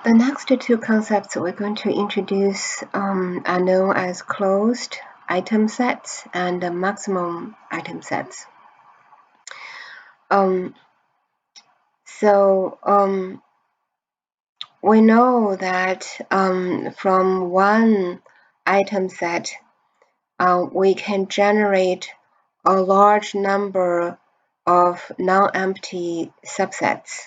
The next two concepts we're going to introduce are known as closed item sets and maximum item sets. We know that from one item set, we can generate a large number of non-empty subsets.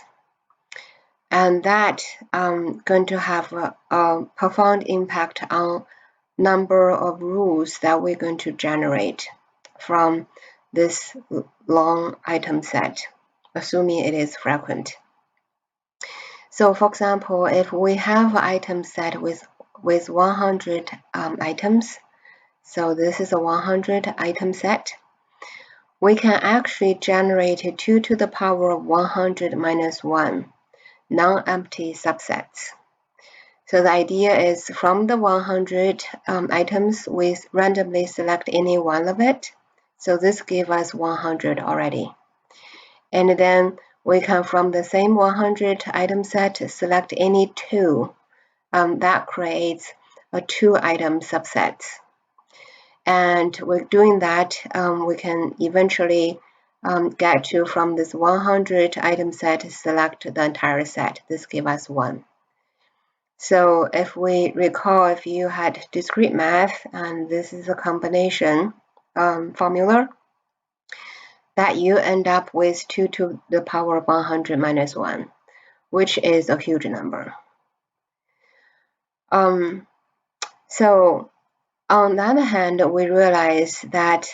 And that going to have a profound impact on number of rules that we're going to generate from this long item set, assuming it is frequent. So for example, if we have an item set with 100 items, so this is a 100 item set, we can actually generate 2 to the power of 100 minus 1 non-empty subsets. So the idea is from the 100 items, we randomly select any one of it. So this gives us 100 already. And then we can, from the same 100 item set, select any two. That creates a 2 item subset. And with doing that, we can eventually get to, from this 100 item set, select the entire set. This gives us 1. So if we recall, if you had discrete math, and this is a combination formula, that you end up with 2 to the power of 100 minus 1, which is a huge number. So on the other hand, we realize that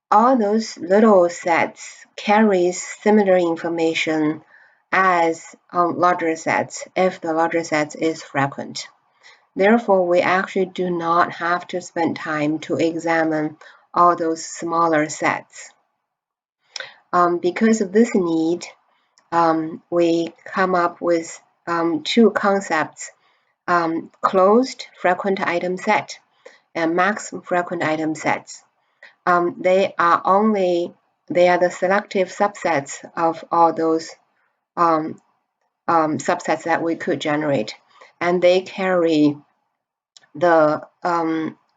all those little sets carries similar information as larger sets if the larger set is frequent. Therefore, we actually do not have to spend time to examine all those smaller sets. Because of this need, we come up with two concepts, closed frequent item set and max frequent item sets. They are the selective subsets of all those subsets that we could generate, and they carry the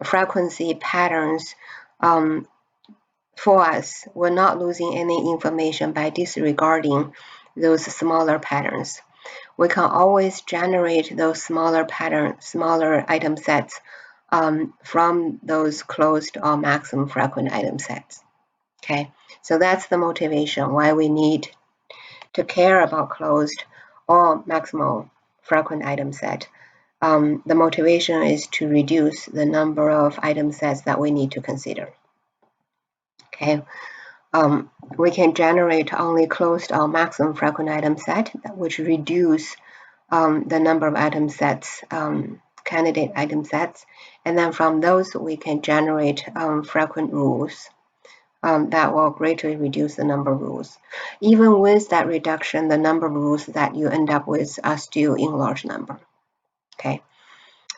frequency patterns for us. We're not losing any information by disregarding those smaller patterns. We can always generate those smaller item sets from those closed or maximum frequent item sets. Okay, so that's the motivation why we need to care about closed or maximal frequent item set. The motivation is to reduce the number of item sets that we need to consider. Okay, we can generate only closed or maximum frequent item set, which reduce the number of item sets, candidate item sets, and then from those we can generate frequent rules that will greatly reduce the number of rules. Even with that reduction, the number of rules that you end up with are still in large number. Okay,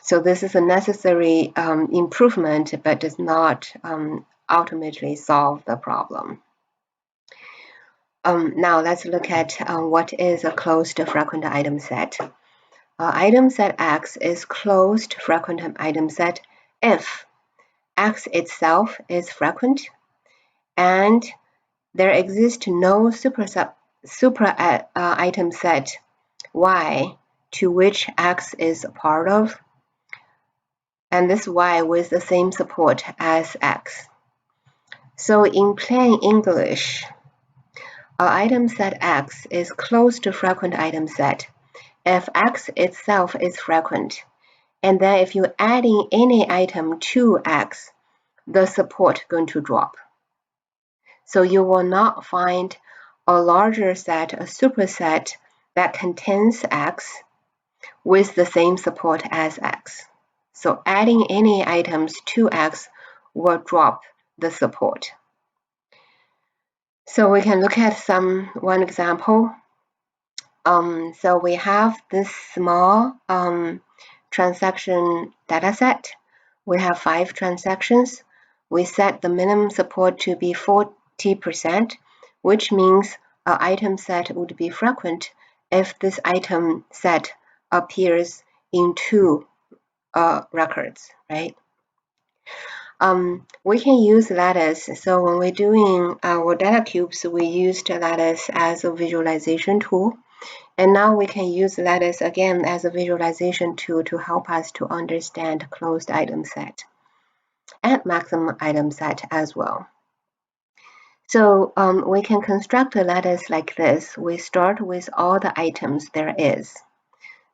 so this is a necessary improvement, but does not ultimately solve the problem. Now let's look at what is a closed frequent item set. Item set X is closed frequent item set if X itself is frequent and there exists no super item set Y to which X is a part of, and this Y with the same support as X. So in plain English, item set X is closed to frequent item set if X itself is frequent, and then if you add in any item to X, the support going to drop. So you will not find a larger set, a superset that contains X with the same support as X. So adding any items to X will drop the support. So we can look at one example. So we have this small transaction data set. We have 5 transactions. We set the minimum support to be 40%, which means an item set would be frequent if this item set appears in two records, right? We can use Lattice. So when we're doing our data cubes, we used Lattice as a visualization tool. And now we can use Lattice again as a visualization tool to help us to understand closed item set and maximum item set as well. So we can construct a lattice like this. We start with all the items there is.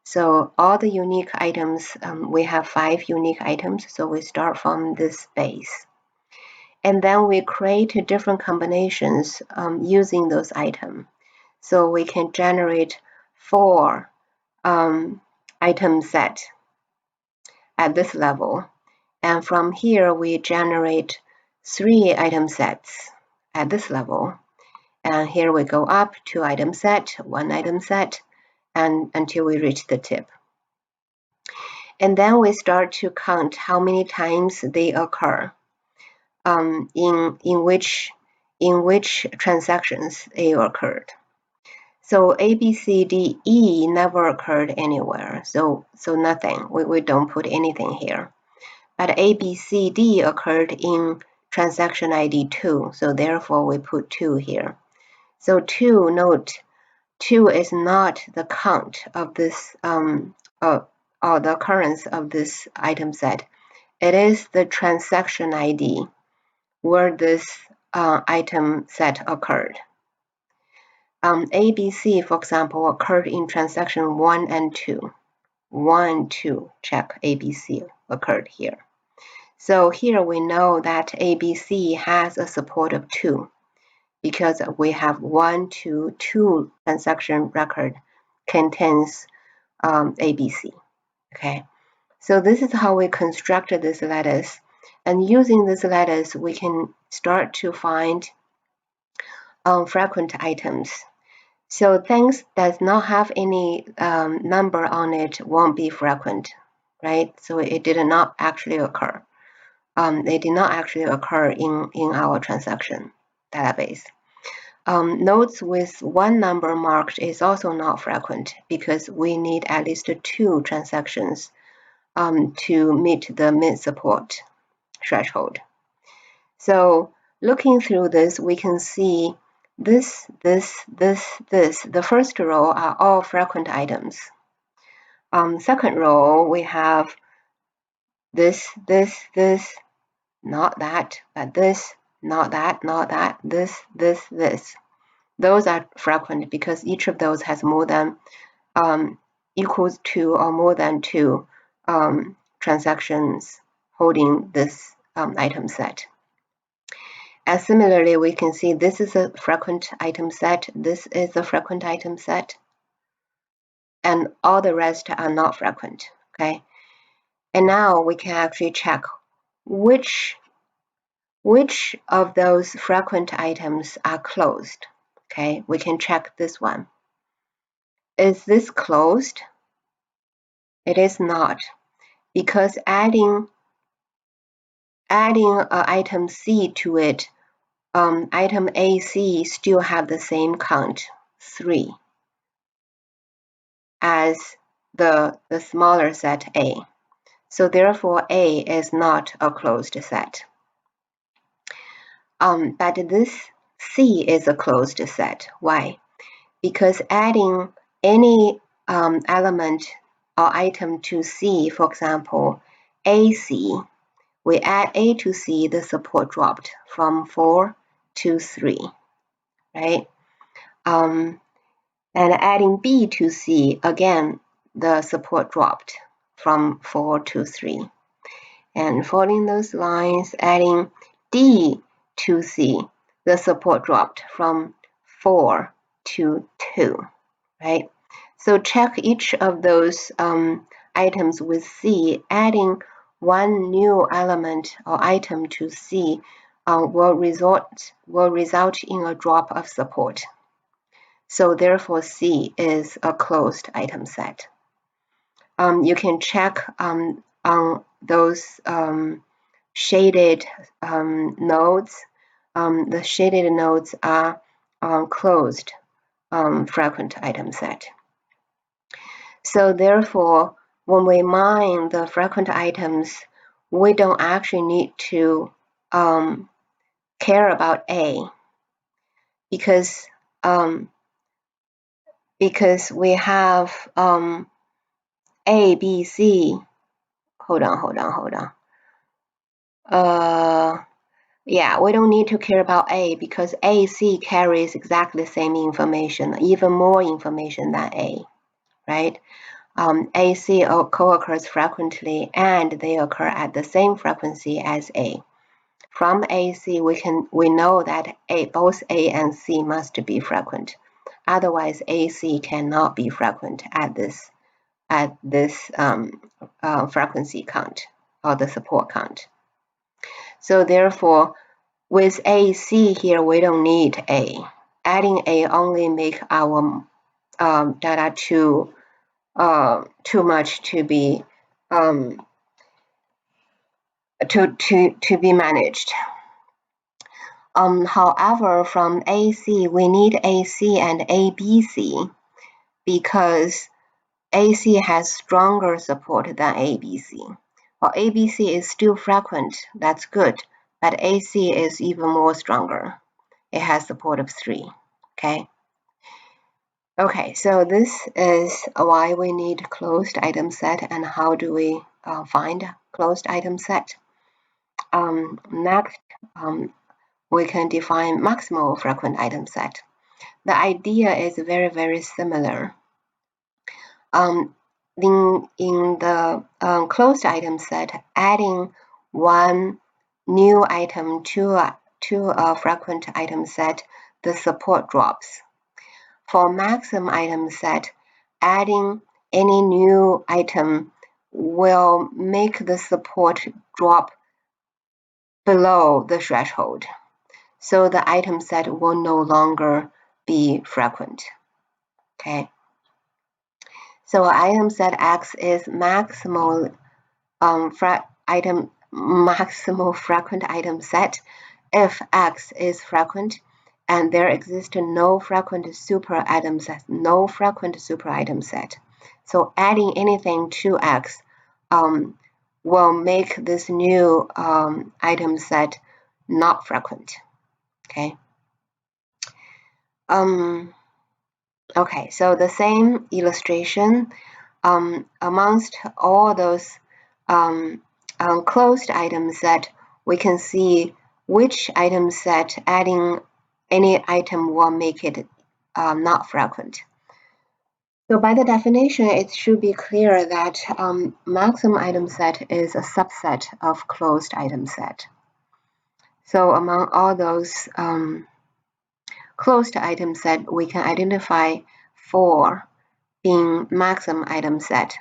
So all the unique items, we have 5 unique items, so we start from this base. And then we create different combinations using those items. So we can generate 4 item set at this level. And from here, we generate 3 item sets at this level. And here we go up 2 item set, 1 item set, and until we reach the tip. And then we start to count how many times they occur, in which transactions they occurred. So A, B, C, D, E never occurred anywhere, so nothing. We don't put anything here. But A, B, C, D occurred in transaction ID 2, so therefore we put 2 here. So 2, note, 2 is not the count of this or the occurrence of this item set. It is the transaction ID where this item set occurred. ABC, for example, occurred in transaction 1 and 2. 1, 2, check ABC occurred here. So here we know that ABC has a support of 2 because we have 1, 2, 2 transaction record contains ABC. Okay, so this is how we constructed this lattice. And using this lattice, we can start to find frequent items. So things that does not have any number on it won't be frequent, right? So it did not actually occur. They did not actually occur in our transaction database. Nodes with 1 number marked is also not frequent because we need at least 2 transactions to meet the mid support threshold. So looking through this, we can see this. The first row are all frequent items. Second row, we have this, not that, but this, not that, this. Those are frequent because each of those has more than equals to or more than 2 transactions holding this item set. And similarly, we can see this is a frequent item set, this is a frequent item set, and all the rest are not frequent, okay? And now we can actually check which of those frequent items are closed, okay? We can check this one. Is this closed? It is not, because adding item C to it, item AC still have the same count, 3, as the smaller set A. So therefore A is not a closed set. But this C is a closed set. Why? Because adding any element or item to C, for example, AC, we add A to C, the support dropped from 4 to 3, right? And adding B to C, again, the support dropped from 4 to 3. And following those lines, adding D to C, the support dropped from 4 to 2, right? So check each of those items with C, adding 1 new element or item to C will result in a drop of support. So therefore C is a closed item set. You can check on those shaded nodes. The shaded nodes are closed frequent item set. So therefore, when we mine the frequent items, we don't actually need to care about A because we have A, B, C. Hold on. Yeah, we don't need to care about A because A, C carries exactly the same information, even more information than A, right? A, C co-occurs frequently and they occur at the same frequency as A. From A, C, we know that both A and C must be frequent. Otherwise, A, C cannot be frequent at this frequency count or the support count. So therefore, with A, C here, we don't need A. Adding A only make our data too much to be to be managed. However, from AC, we need AC and ABC because AC has stronger support than ABC. Well, ABC is still frequent, that's good, but AC is even more stronger. It has support of 3, okay? Okay, so this is why we need closed item set and how do we find closed item set. Next, we can define maximal frequent item set. The idea is very, very similar. In the closed item set, adding one new item to a frequent item set, the support drops. For maximum item set, adding any new item will make the support drop below the threshold. So the item set will no longer be frequent. Okay. So item set X is maximal maximal frequent item set if X is frequent and there exists no frequent super item set, So adding anything to X will make this new item set not frequent. Okay. Okay, so the same illustration amongst all those closed item set, we can see which item set adding any item will make it not frequent. So by the definition, it should be clear that maximum item set is a subset of closed item set. So among all those closed item set, we can identify 4 being maximum item set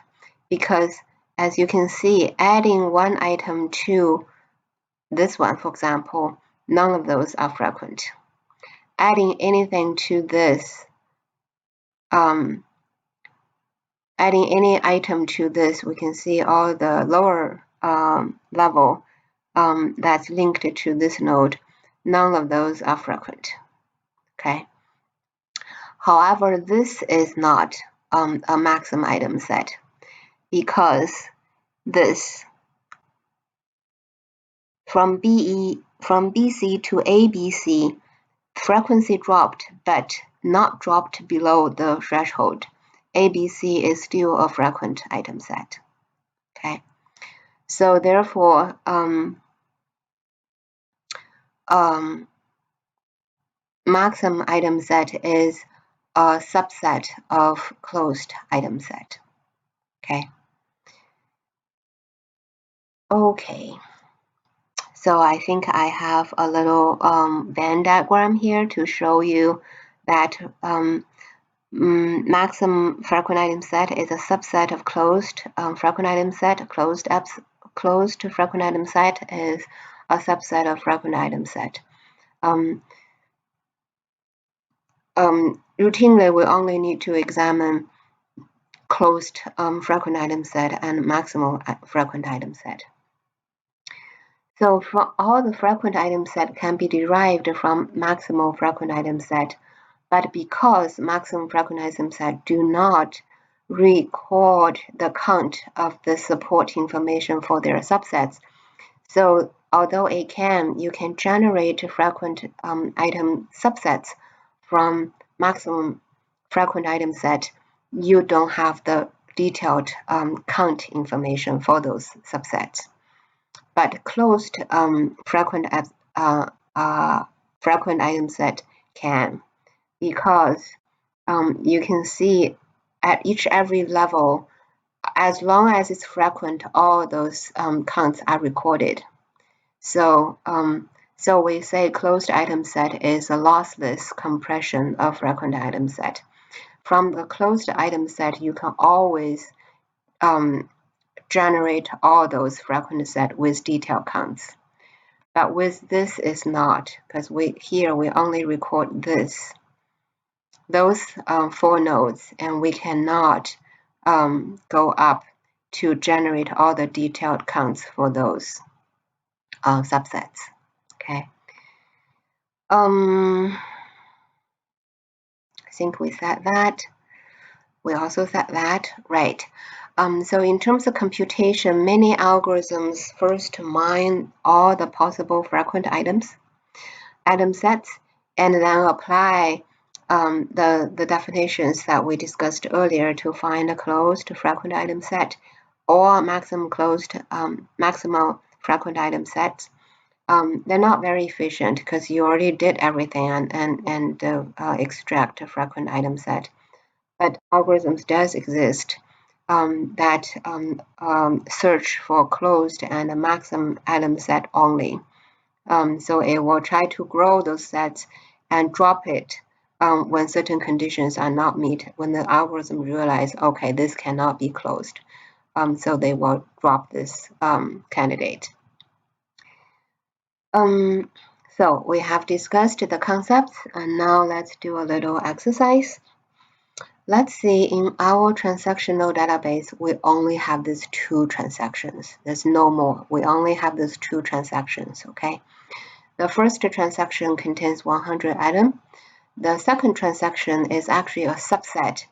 because as you can see, adding one item to this one, for example, none of those are frequent. Adding anything to this, adding any item to this, we can see all the lower level that's linked to this node, none of those are frequent. Okay. However, this is not a maximum item set because this from BC to ABC frequency dropped but not dropped below the threshold. ABC is still a frequent item set. Okay, so therefore maximum item set is a subset of closed item set. Okay, so I think I have a little Venn diagram here to show you that maximum frequent item set is a subset of closed frequent item set. Closed frequent item set is a subset of frequent item set. Routinely, we only need to examine closed frequent item set and maximal frequent item set. So from all the frequent item set can be derived from maximal frequent item set, but because maximum frequent item set do not record the count of the support information for their subsets. So although you can generate frequent item subsets from maximum frequent item set, you don't have the detailed count information for those subsets. But closed frequent item set can, because you can see at every level, as long as it's frequent, all those counts are recorded. So we say closed item set is a lossless compression of frequent item set. From the closed item set, you can always generate all those frequent set with detailed counts. But with this is not, because we only record those 4 nodes, and we cannot go up to generate all the detailed counts for those subsets. Okay. I think we said that. We also said that, right? So in terms of computation, many algorithms first mine all the possible frequent item sets, and then apply the definitions that we discussed earlier to find a closed frequent item set or maximal frequent item sets. They're not very efficient because you already did everything and extract a frequent item set. But algorithms does exist that search for closed and a maximum item set only. So it will try to grow those sets and drop it when certain conditions are not met, when the algorithm realize, okay, this cannot be closed. So they will drop this candidate. So we have discussed the concepts, and now let's do a little exercise. Let's see, in our transactional database, we only have these 2 transactions. There's no more. We only have these 2 transactions, okay? The first transaction contains 100 items. The second transaction is actually a subset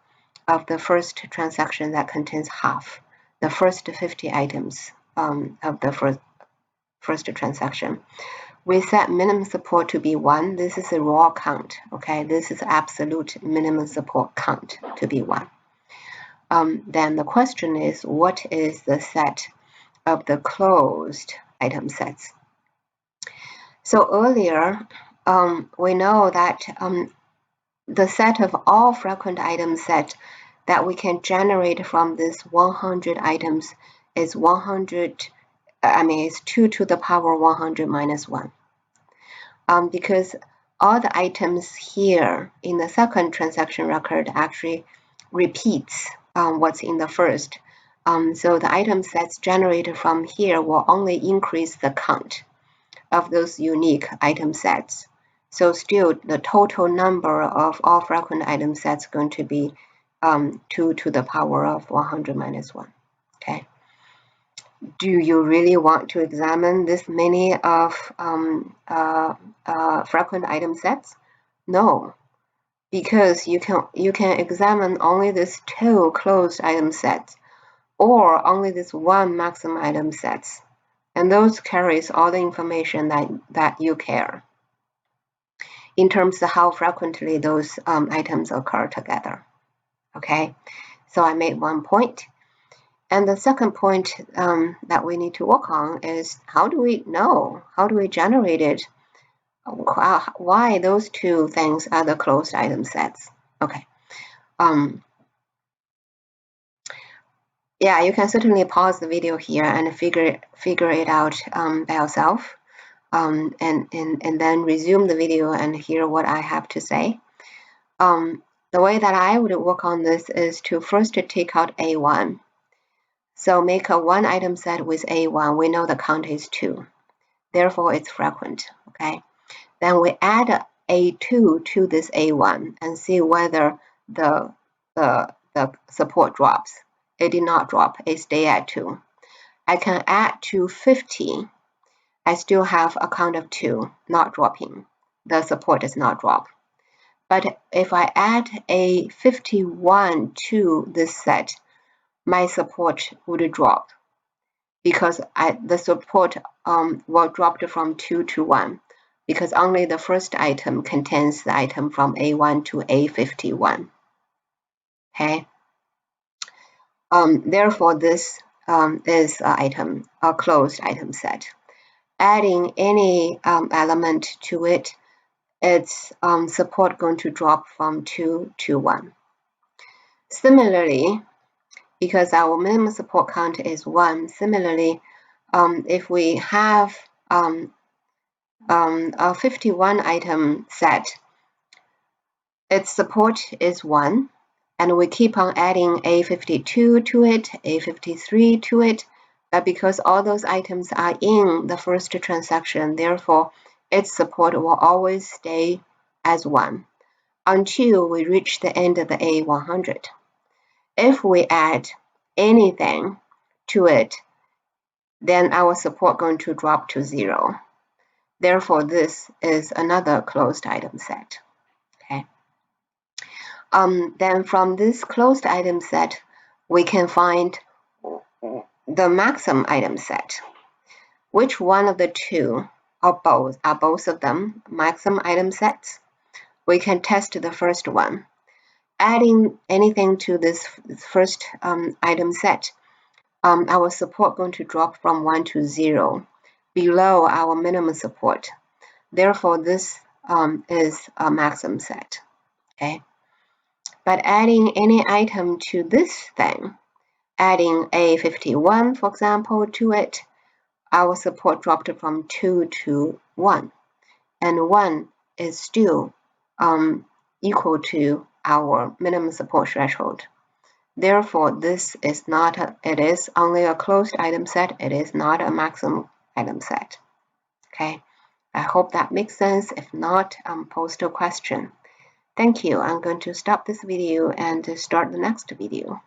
of the first transaction that contains half, the first 50 items of the first transaction. We set minimum support to be 1. This is a raw count, okay? This is absolute minimum support count to be 1. Then the question is, what is the set of the closed item sets? So earlier, we know that the set of all frequent item sets that we can generate from this 100 items is 2 to the power 100 minus 1. Because all the items here in the second transaction record actually repeats what's in the first. So the item sets generated from here will only increase the count of those unique item sets. So still the total number of all frequent item sets is going to be 2 to the power of 100 minus 1, okay? Do you really want to examine this many of frequent item sets? No, because you can examine only these 2 closed item sets or only this 1 maximum item sets, and those carries all the information that you care in terms of how frequently those items occur together. Okay, so I made 1 point. And the second point that we need to work on is, how do we know? How do we generate it? Why those 2 things are the closed item sets? Okay. Yeah, you can certainly pause the video here and figure it out by yourself, and then resume the video and hear what I have to say. The way that I would work on this is to first take out A1. So make a 1 item set with A1. We know the count is 2. Therefore, it's frequent, okay? Then we add A2 to this A1 and see whether the support drops. It did not drop. It stayed at 2. I can add to 50. I still have a count of 2, not dropping. The support does not drop. But if I add a 51 to this set, my support would drop because the support will drop from 2 to 1 because only the first item contains the item from A1 to A51. Okay. Therefore, this is a closed item set. Adding any element to it, its support going to drop from 2 to 1. Similarly, because our minimum support count is 1, similarly, if we have a 51 item set, its support is 1, and we keep on adding A52 to it, A53 to it, but because all those items are in the first transaction, therefore its support will always stay as 1 until we reach the end of the A100. If we add anything to it, then our support going to drop to 0. Therefore, this is another closed item set. Okay. Then from this closed item set, we can find the maximum item set. Which one of the two or both are both of them maximum item sets? We can test the first one. Adding anything to this first item set, our support going to drop from 1 to 0, below our minimum support. Therefore, this is a maximum set. Okay. But adding any item to this thing, adding A51, for example, to it, our support dropped from 2 to 1, and 1 is still equal to our minimum support threshold. Therefore, this is not it is only a closed item set. It is not a maximum item set. Okay, I hope that makes sense. If not, post a question. Thank you. I'm going to stop this video and start the next video.